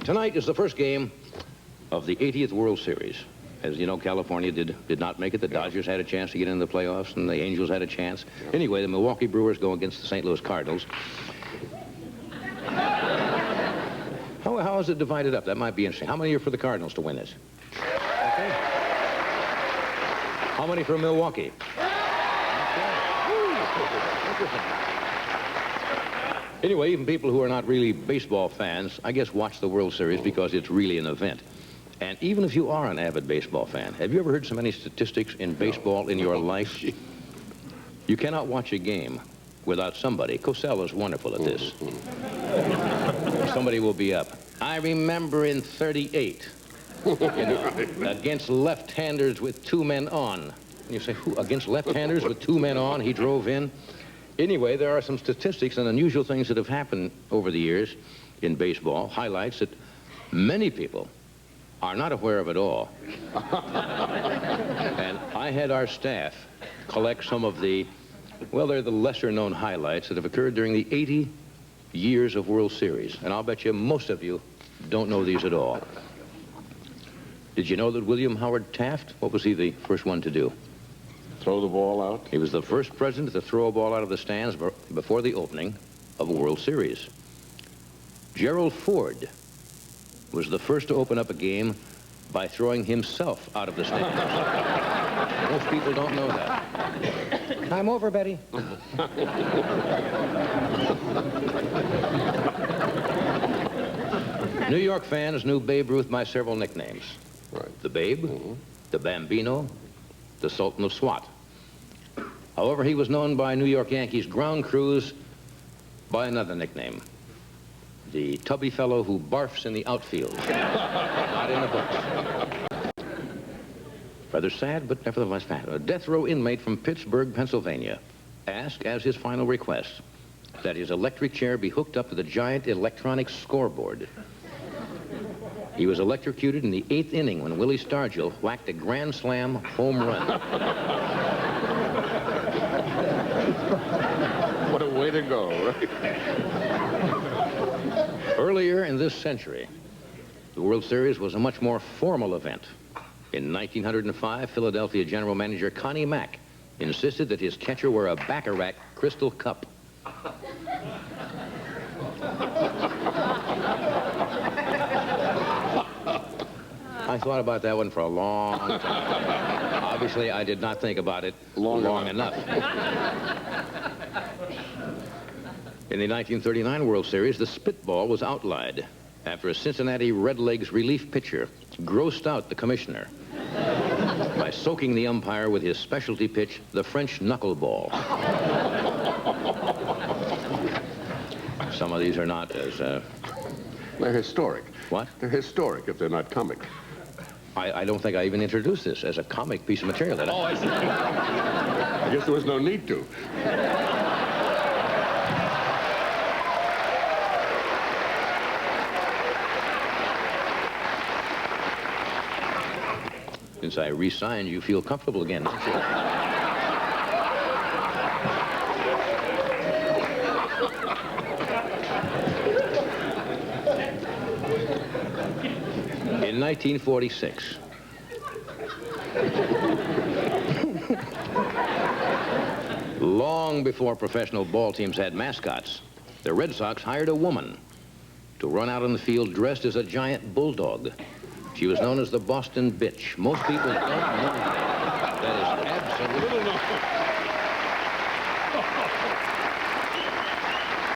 Tonight is the first game of the 80th World Series. As you know, California did not make it. The Dodgers had a chance to get into the playoffs, and the Angels had a chance. Anyway, the Milwaukee Brewers go against the St. Louis Cardinals. How is it divided up? That might be interesting. How many are for the Cardinals to win this? Okay. How many for Milwaukee? Anyway, even people who are not really baseball fans, I guess, watch the World Series because it's really an event. And even if you are an avid baseball fan, have you ever heard so many statistics in baseball in your life? You cannot watch a game without somebody. Cosell is wonderful at this. Somebody will be up. I remember in 38, against left-handers with two men on. And you say, who? Against left-handers with two men on, he drove in? Anyway, there are some statistics and unusual things that have happened over the years in baseball, highlights that many people are not aware of at all. And I had our staff collect some of the, well, they're the lesser-known highlights that have occurred during the 80 years of World Series. And I'll bet you most of you don't know these at all. Did you know that William Howard Taft, what was he the first one to do? Throw the ball out? He was the first president to throw a ball out of the stands before the opening of a World Series. Gerald Ford was the first to open up a game by throwing himself out of the stands. Most people don't know that. I'm over, Betty. New York fans knew Babe Ruth by several nicknames. Right. The Babe, the Bambino, the Sultan of Swat. However, he was known by New York Yankees ground crews by another nickname. The tubby fellow who barfs in the outfield. Not in the books. Rather sad, but nevertheless fat. A death row inmate from Pittsburgh, Pennsylvania, asked as his final request that his electric chair be hooked up to the giant electronic scoreboard. He was electrocuted in the 8th inning when Willie Stargell whacked a grand slam home run. What a way to go, right? Earlier in this century, the World Series was a much more formal event. In 1905, Philadelphia general manager Connie Mack insisted that his catcher wear a Baccarat crystal cup. I thought about that one for a long time. Obviously, I did not think about it long enough. In the 1939 World Series, the spitball was outlawed after a Cincinnati Redlegs relief pitcher grossed out the commissioner by soaking the umpire with his specialty pitch, the French knuckleball. Some of these are not as... They're historic. What? They're historic if they're not comic. I don't think I even introduced this as a comic piece of material. Oh, I see. I guess there was no need to. Since I re-signed, you feel comfortable again, don't you? In 1946, long before professional ball teams had mascots, the Red Sox hired a woman to run out on the field dressed as a giant bulldog. She was known as the Boston Bitch. Most people don't know that.